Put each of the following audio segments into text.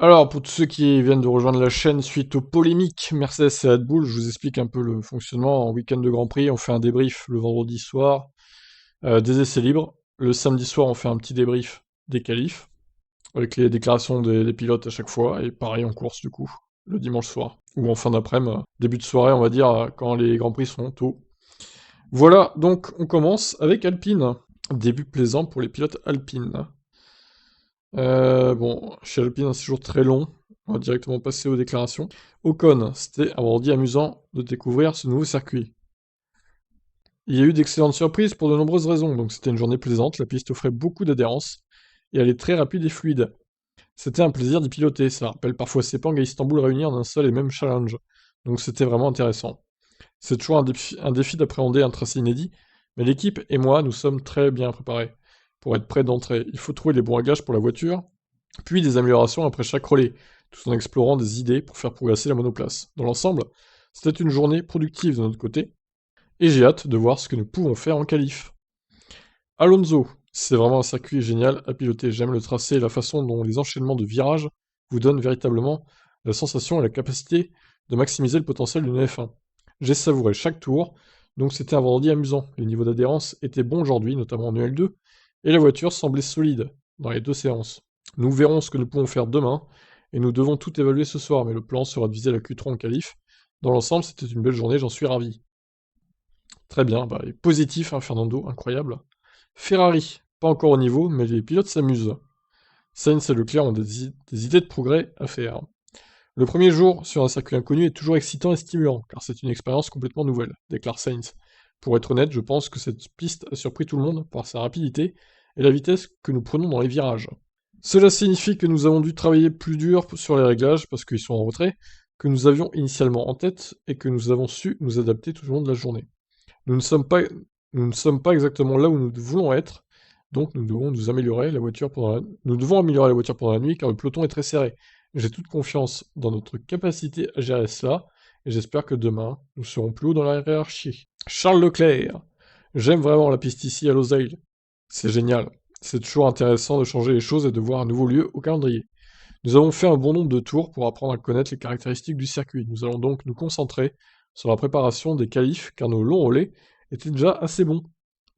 Alors, pour tous ceux qui viennent de rejoindre la chaîne suite aux polémiques Mercedes et Red Bull, je vous explique un peu le fonctionnement. En week-end de Grand Prix, on fait un débrief le vendredi soir des essais libres. Le samedi soir, on fait un petit débrief des qualifs, avec les déclarations des pilotes à chaque fois, et pareil en course du coup, le dimanche soir, ou en fin d'après-midi, début de soirée, on va dire, quand les Grands Prix sont tôt. Voilà, donc on commence avec Alpine. Début plaisant pour les pilotes Alpine. Bon, chez Alpine, un séjour très long. On va directement passer aux déclarations. Ocon, c'était un vendredi amusant de découvrir ce nouveau circuit. Il y a eu d'excellentes surprises pour de nombreuses raisons, donc c'était une journée plaisante, la piste offrait beaucoup d'adhérence, et elle est très rapide et fluide. C'était un plaisir d'y piloter, ça rappelle parfois Sepang et Istanbul réunis en un seul et même challenge, donc c'était vraiment intéressant. C'est toujours un défi d'appréhender un tracé inédit, mais l'équipe et moi, nous sommes très bien préparés. Pour être prêts d'entrée, il faut trouver les bons réglages pour la voiture, puis des améliorations après chaque relais, tout en explorant des idées pour faire progresser la monoplace. Dans l'ensemble, c'était une journée productive de notre côté, et j'ai hâte de voir ce que nous pouvons faire en qualif. Alonso, c'est vraiment un circuit génial à piloter. J'aime le tracé et la façon dont les enchaînements de virages vous donnent véritablement la sensation et la capacité de maximiser le potentiel d'une F1. J'ai savouré chaque tour, donc c'était un vendredi amusant. Les niveaux d'adhérence étaient bons aujourd'hui, notamment en EL2, et la voiture semblait solide dans les deux séances. Nous verrons ce que nous pouvons faire demain, et nous devons tout évaluer ce soir, mais le plan sera de viser la Q3 en qualif. Dans l'ensemble, c'était une belle journée, j'en suis ravi. Très bien, bah, et positif, hein, Fernando, incroyable. Ferrari, pas encore au niveau, mais les pilotes s'amusent. Sainz et Leclerc ont des idées de progrès à faire. Le premier jour sur un circuit inconnu est toujours excitant et stimulant, car c'est une expérience complètement nouvelle, déclare Sainz. Pour être honnête, je pense que cette piste a surpris tout le monde par sa rapidité et la vitesse que nous prenons dans les virages. Cela signifie que nous avons dû travailler plus dur sur les réglages parce qu'ils sont en retrait, que nous avions initialement en tête et que nous avons su nous adapter tout au long de la journée. Nous ne sommes pas, nous ne sommes pas exactement là où nous voulons être, donc nous devons nous améliorer la voiture pendant nous devons améliorer la voiture pendant la nuit car le peloton est très serré. J'ai toute confiance dans notre capacité à gérer cela et j'espère que demain nous serons plus haut dans la hiérarchie. Charles Leclerc, j'aime vraiment la piste ici à Losail. C'est génial. C'est toujours intéressant de changer les choses et de voir un nouveau lieu au calendrier. Nous avons fait un bon nombre de tours pour apprendre à connaître les caractéristiques du circuit. Nous allons donc nous concentrer sur la préparation des qualifs car nos longs relais étaient déjà assez bons.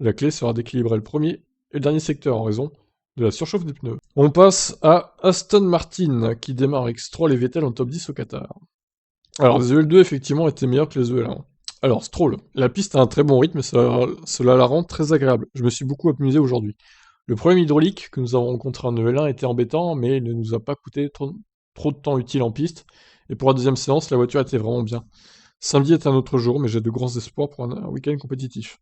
La clé sera d'équilibrer le premier et le dernier secteur en raison de la surchauffe des pneus. On passe à Aston Martin qui démarre avec Stroll et Vettel en top 10 au Qatar. Alors les EL2 effectivement étaient meilleurs que les EL1. Alors Stroll, la piste a un très bon rythme et cela la rend très agréable. Je me suis beaucoup amusé aujourd'hui. Le problème hydraulique que nous avons rencontré en EL1 était embêtant, mais il ne nous a pas coûté trop de temps utile en piste. Et pour la deuxième séance, la voiture était vraiment bien. Samedi est un autre jour, mais j'ai de grands espoirs pour un week-end compétitif.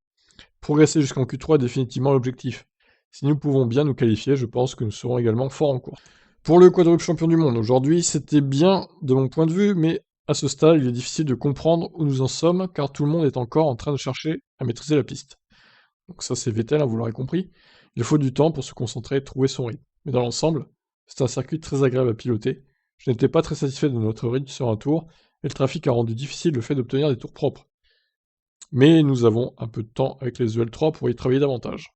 Progresser jusqu'en Q3 est définitivement l'objectif. Si nous pouvons bien nous qualifier, je pense que nous serons également forts en course. Pour le quadruple champion du monde, aujourd'hui, c'était bien de mon point de vue, mais à ce stade, il est difficile de comprendre où nous en sommes, car tout le monde est encore en train de chercher à maîtriser la piste. Donc ça, c'est Vettel, hein, vous l'aurez compris. Il faut du temps pour se concentrer et trouver son rythme. Mais dans l'ensemble, c'est un circuit très agréable à piloter. Je n'étais pas très satisfait de notre rythme sur un tour, et le trafic a rendu difficile le fait d'obtenir des tours propres. Mais nous avons un peu de temps avec les EL3 pour y travailler davantage.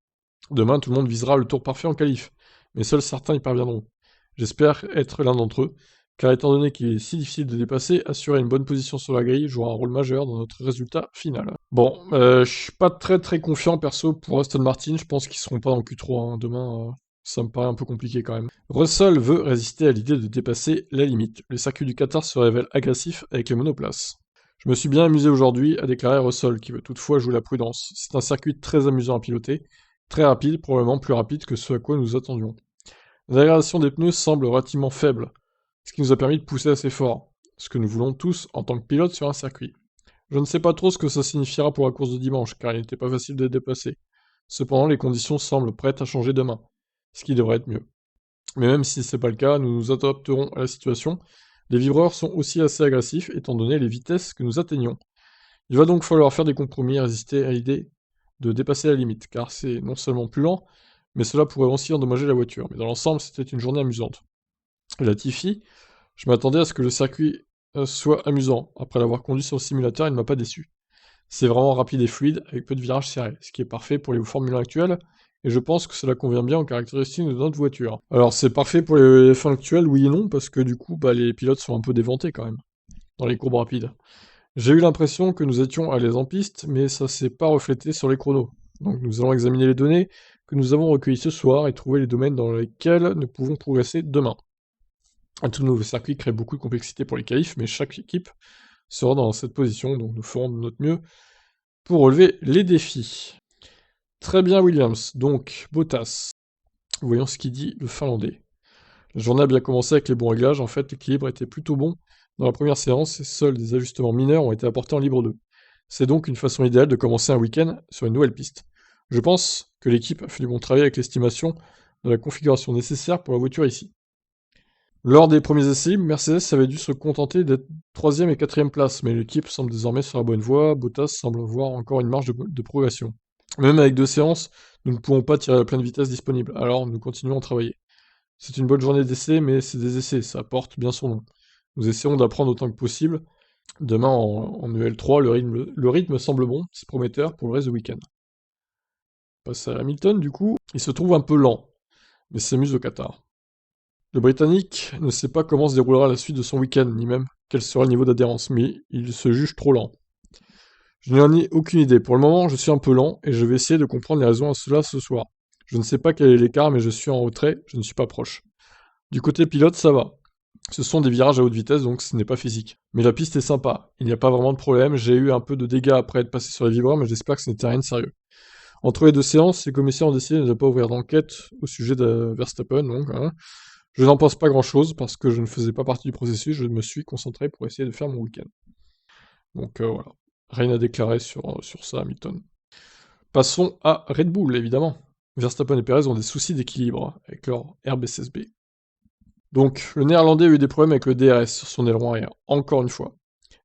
Demain, tout le monde visera le tour parfait en qualif, mais seuls certains y parviendront. J'espère être l'un d'entre eux, car étant donné qu'il est si difficile de dépasser, assurer une bonne position sur la grille jouera un rôle majeur dans notre résultat final. Bon, je suis pas très confiant perso pour Aston Martin, je pense qu'ils seront pas dans Q3, hein. Demain, ça me paraît un peu compliqué quand même. Russell veut résister à l'idée de dépasser la limite. Le circuit du Qatar se révèle agressif avec les monoplaces. Je me suis bien amusé aujourd'hui, a déclaré Russell, qui veut toutefois jouer la prudence. C'est un circuit très amusant à piloter, très rapide, probablement plus rapide que ce à quoi nous attendions. La dégradation des pneus semble relativement faible, ce qui nous a permis de pousser assez fort, ce que nous voulons tous en tant que pilote sur un circuit. Je ne sais pas trop ce que ça signifiera pour la course de dimanche, car il n'était pas facile de dépasser. Cependant, les conditions semblent prêtes à changer demain, ce qui devrait être mieux. Mais même si c'est pas le cas, nous nous adapterons à la situation. Les vibreurs sont aussi assez agressifs, étant donné les vitesses que nous atteignons. Il va donc falloir faire des compromis et résister à l'idée de dépasser la limite, car c'est non seulement plus lent, mais cela pourrait aussi endommager la voiture. Mais dans l'ensemble, c'était une journée amusante. Latifi, je m'attendais à ce que le circuit soit amusant. Après l'avoir conduit sur le simulateur, il ne m'a pas déçu. C'est vraiment rapide et fluide, avec peu de virages serrés, ce qui est parfait pour les Formule 1 actuelles, et je pense que cela convient bien aux caractéristiques de notre voiture. Alors c'est parfait pour les fins actuelles, oui et non, parce que du coup, bah, les pilotes sont un peu déventés quand même, dans les courbes rapides. J'ai eu l'impression que nous étions à l'aise en piste, mais ça s'est pas reflété sur les chronos. Donc nous allons examiner les données que nous avons recueillies ce soir et trouver les domaines dans lesquels nous pouvons progresser demain. Un tout nouveau circuit crée beaucoup de complexité pour les qualifs, mais chaque équipe sera dans cette position, donc nous ferons de notre mieux pour relever les défis. Très bien Williams, donc Bottas. Voyons ce qu'il dit le Finlandais. La journée a bien commencé avec les bons réglages, en fait l'équilibre était plutôt bon dans la première séance et seuls des ajustements mineurs ont été apportés en libre 2. C'est donc une façon idéale de commencer un week-end sur une nouvelle piste. Je pense que l'équipe a fait du bon travail avec l'estimation de la configuration nécessaire pour la voiture ici. Lors des premiers essais, Mercedes avait dû se contenter d'être 3e et 4e place, mais l'équipe semble désormais sur la bonne voie, Bottas semble avoir encore une marge de progression. Même avec 2 séances, nous ne pouvons pas tirer la pleine vitesse disponible, alors nous continuons à travailler. C'est une bonne journée d'essai, mais c'est des essais, ça porte bien son nom. Nous essayons d'apprendre autant que possible. Demain, en EL3, le rythme semble bon, c'est prometteur pour le reste du week-end. On passe à Hamilton, du coup. Il se trouve un peu lent, mais s'amuse au Qatar. Le Britannique ne sait pas comment se déroulera la suite de son week-end, ni même quel sera le niveau d'adhérence, mais il se juge trop lent. Je n'en ai aucune idée. Pour le moment, je suis un peu lent, et je vais essayer de comprendre les raisons à cela ce soir. Je ne sais pas quel est l'écart, mais je suis en retrait, je ne suis pas proche. Du côté pilote, ça va. Ce sont des virages à haute vitesse, donc ce n'est pas physique. Mais la piste est sympa, il n'y a pas vraiment de problème, j'ai eu un peu de dégâts après être passé sur les vibreurs, mais j'espère que ce n'était rien de sérieux. Entre les 2 séances, les commissaires ont décidé de ne pas ouvrir d'enquête au sujet de Verstappen, donc hein. Je n'en pense pas grand-chose, parce que je ne faisais pas partie du processus, je me suis concentré pour essayer de faire mon week-end. Donc voilà, rien à déclarer sur ça, Hamilton. Passons à Red Bull, évidemment. Verstappen et Perez ont des soucis d'équilibre avec leur RBSSB. Donc, le néerlandais a eu des problèmes avec le DRS sur son aileron arrière, encore une fois.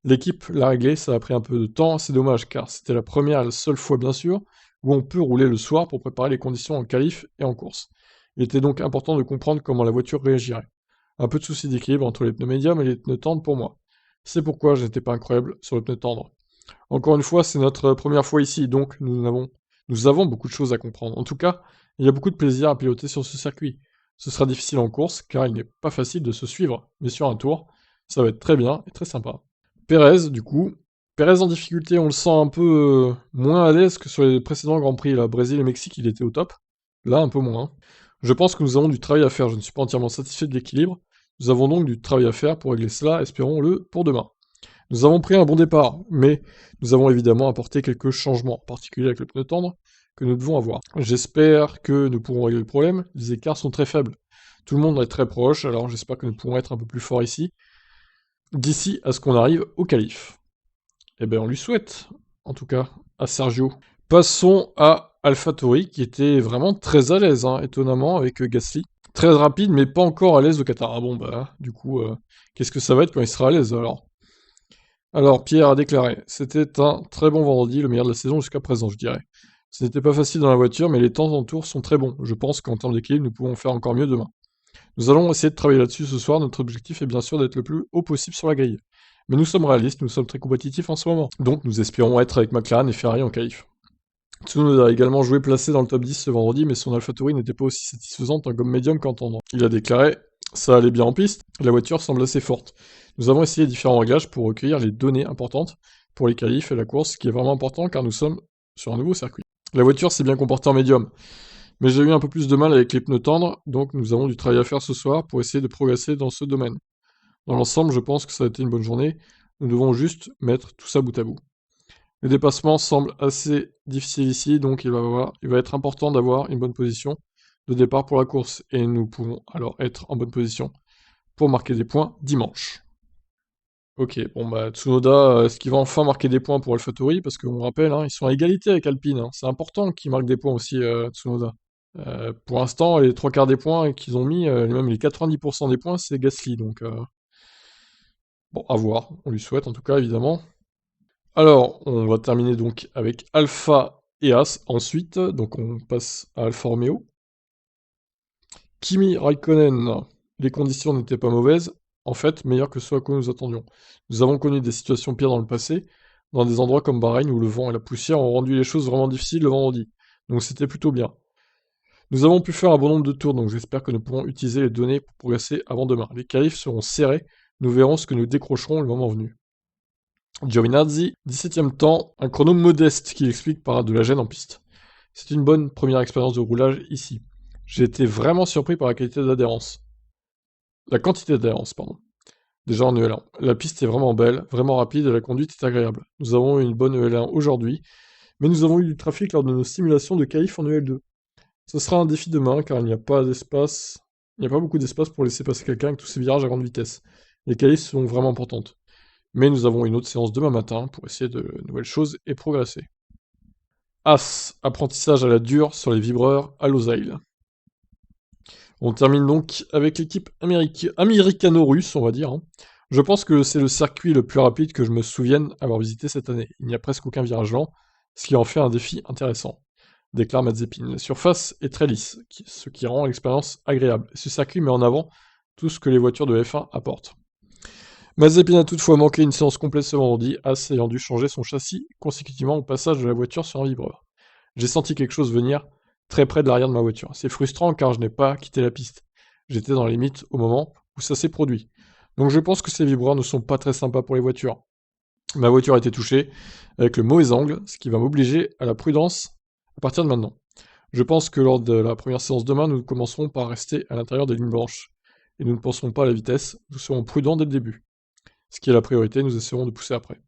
L'équipe l'a réglé, ça a pris un peu de temps, c'est dommage car c'était la première et la seule fois bien sûr où on peut rouler le soir pour préparer les conditions en qualif et en course. Il était donc important de comprendre comment la voiture réagirait. Un peu de souci d'équilibre entre les pneus médiums et les pneus tendres pour moi. C'est pourquoi je n'étais pas incroyable sur le pneu tendre. Encore une fois, c'est notre première fois ici, donc nous avons beaucoup de choses à comprendre. En tout cas, il y a beaucoup de plaisir à piloter sur ce circuit. Ce sera difficile en course, car il n'est pas facile de se suivre, mais sur un tour, ça va être très bien et très sympa. Pérez, du coup. Pérez en difficulté, on le sent un peu moins à l'aise que sur les précédents Grands Prix. Là, Brésil et Mexique, il était au top. Là, un peu moins. Je pense que nous avons du travail à faire, je ne suis pas entièrement satisfait de l'équilibre. Nous avons donc du travail à faire pour régler cela, espérons-le pour demain. Nous avons pris un bon départ, mais nous avons évidemment apporté quelques changements, en particulier avec le pneu tendre, que nous devons avoir. J'espère que nous pourrons régler le problème, les écarts sont très faibles. Tout le monde est très proche, alors j'espère que nous pourrons être un peu plus forts ici, d'ici à ce qu'on arrive au qualif. Eh bien on lui souhaite, en tout cas, à Sergio. Passons à AlphaTauri, qui était vraiment très à l'aise, hein, étonnamment, avec Gasly. Très rapide, mais pas encore à l'aise au Qatar. Ah bon, bah, du coup, qu'est-ce que ça va être quand il sera à l'aise, alors, Pierre a déclaré, c'était un très bon vendredi, le meilleur de la saison jusqu'à présent, je dirais. Ce n'était pas facile dans la voiture, mais les temps en tour sont très bons. Je pense qu'en termes d'équilibre, nous pouvons faire encore mieux demain. Nous allons essayer de travailler là-dessus ce soir. Notre objectif est bien sûr d'être le plus haut possible sur la grille. Mais nous sommes réalistes, nous sommes très compétitifs en ce moment. Donc nous espérons être avec McLaren et Ferrari en qualif. Tsunoda a également joué placé dans le top 10 ce vendredi, mais son AlphaTauri n'était pas aussi satisfaisante en gomme médium qu'en tendre. Il a déclaré, ça allait bien en piste, la voiture semble assez forte. Nous avons essayé différents réglages pour recueillir les données importantes pour les qualifs et la course, ce qui est vraiment important car nous sommes sur un nouveau circuit. La voiture s'est bien comportée en médium, mais j'ai eu un peu plus de mal avec les pneus tendres, donc nous avons du travail à faire ce soir pour essayer de progresser dans ce domaine. Dans l'ensemble, je pense que ça a été une bonne journée, nous devons juste mettre tout ça bout à bout. Le dépassement semble assez difficile ici, donc il va être important d'avoir une bonne position de départ pour la course, et nous pourrons alors être en bonne position pour marquer des points dimanche. Ok, bon bah Tsunoda, est-ce qu'il va enfin marquer des points pour AlphaTauri? Parce qu'on rappelle, hein, ils sont à égalité avec Alpine, hein. C'est important qu'ils marquent des points aussi, Tsunoda. Pour l'instant, les 3/4 des points qu'ils ont mis, même les 90% des points, c'est Gasly, donc bon, à voir, on lui souhaite en tout cas, évidemment. Alors, on va terminer donc avec Alpha et As ensuite, donc on passe à Alfa Romeo. Kimi Raikkonen, les conditions n'étaient pas mauvaises, en fait meilleures que ce à quoi nous attendions. Nous avons connu des situations pires dans le passé, dans des endroits comme Bahreïn où le vent et la poussière ont rendu les choses vraiment difficiles le vendredi, donc c'était plutôt bien. Nous avons pu faire un bon nombre de tours, donc j'espère que nous pourrons utiliser les données pour progresser avant demain. Les qualifs seront serrés, nous verrons ce que nous décrocherons le moment venu. Giovinazzi, 17ème temps, un chrono modeste qui explique par de la gêne en piste. C'est une bonne première expérience de roulage ici. J'ai été vraiment surpris par la qualité d'adhérence. La quantité d'adhérence, pardon. Déjà en EL1. La piste est vraiment belle, vraiment rapide et la conduite est agréable. Nous avons eu une bonne EL1 aujourd'hui, mais nous avons eu du trafic lors de nos simulations de qualif en EL2. Ce sera un défi demain car il n'y a pas d'espace. Il n'y a pas beaucoup d'espace pour laisser passer quelqu'un avec tous ces virages à grande vitesse. Les qualifs sont vraiment importantes. Mais nous avons une autre séance demain matin pour essayer de nouvelles choses et progresser. As, apprentissage à la dure sur les vibreurs à Losail. On termine donc avec l'équipe américano-russe, on va dire. Je pense que c'est le circuit le plus rapide que je me souvienne avoir visité cette année. Il n'y a presque aucun virage lent, ce qui en fait un défi intéressant, déclare Mazepin. La surface est très lisse, ce qui rend l'expérience agréable. Ce circuit met en avant tout ce que les voitures de F1 apportent. Mazepin a toutefois manqué une séance complète ce vendredi, As ayant dû changer son châssis consécutivement au passage de la voiture sur un vibreur. J'ai senti quelque chose venir très près de l'arrière de ma voiture. C'est frustrant car je n'ai pas quitté la piste. J'étais dans les limites au moment où ça s'est produit. Donc je pense que ces vibreurs ne sont pas très sympas pour les voitures. Ma voiture a été touchée avec le mauvais angle, ce qui va m'obliger à la prudence à partir de maintenant. Je pense que lors de la première séance demain, nous commencerons par rester à l'intérieur des lignes blanches. Et nous ne penserons pas à la vitesse, nous serons prudents dès le début. Ce qui est la priorité, nous essaierons de pousser après.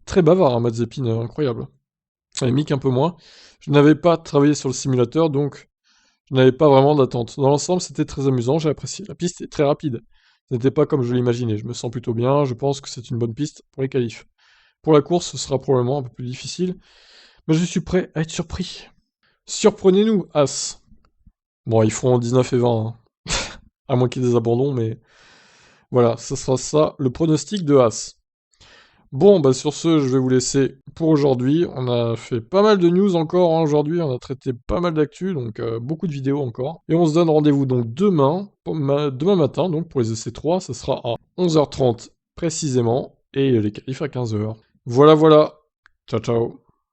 Très bavard, hein, Mazepin, incroyable. Et Mick un peu moins. Je n'avais pas travaillé sur le simulateur, donc je n'avais pas vraiment d'attente. Dans l'ensemble, c'était très amusant, j'ai apprécié. La piste est très rapide. Ce n'était pas comme je l'imaginais. Je me sens plutôt bien, je pense que c'est une bonne piste pour les qualifs. Pour la course, ce sera probablement un peu plus difficile, mais je suis prêt à être surpris. Surprenez-nous, As. Bon, ils feront 19 et 20, hein. À moins qu'il y ait des abandons, mais voilà, ce sera ça, le pronostic de As. Bon, bah sur ce, je vais vous laisser pour aujourd'hui. On a fait pas mal de news encore hein, aujourd'hui, on a traité pas mal d'actu, donc beaucoup de vidéos encore. Et on se donne rendez-vous donc demain, demain matin, donc pour les essais 3, ça sera à 11h30 précisément, et les qualifs à 15h. Voilà, voilà. Ciao, ciao.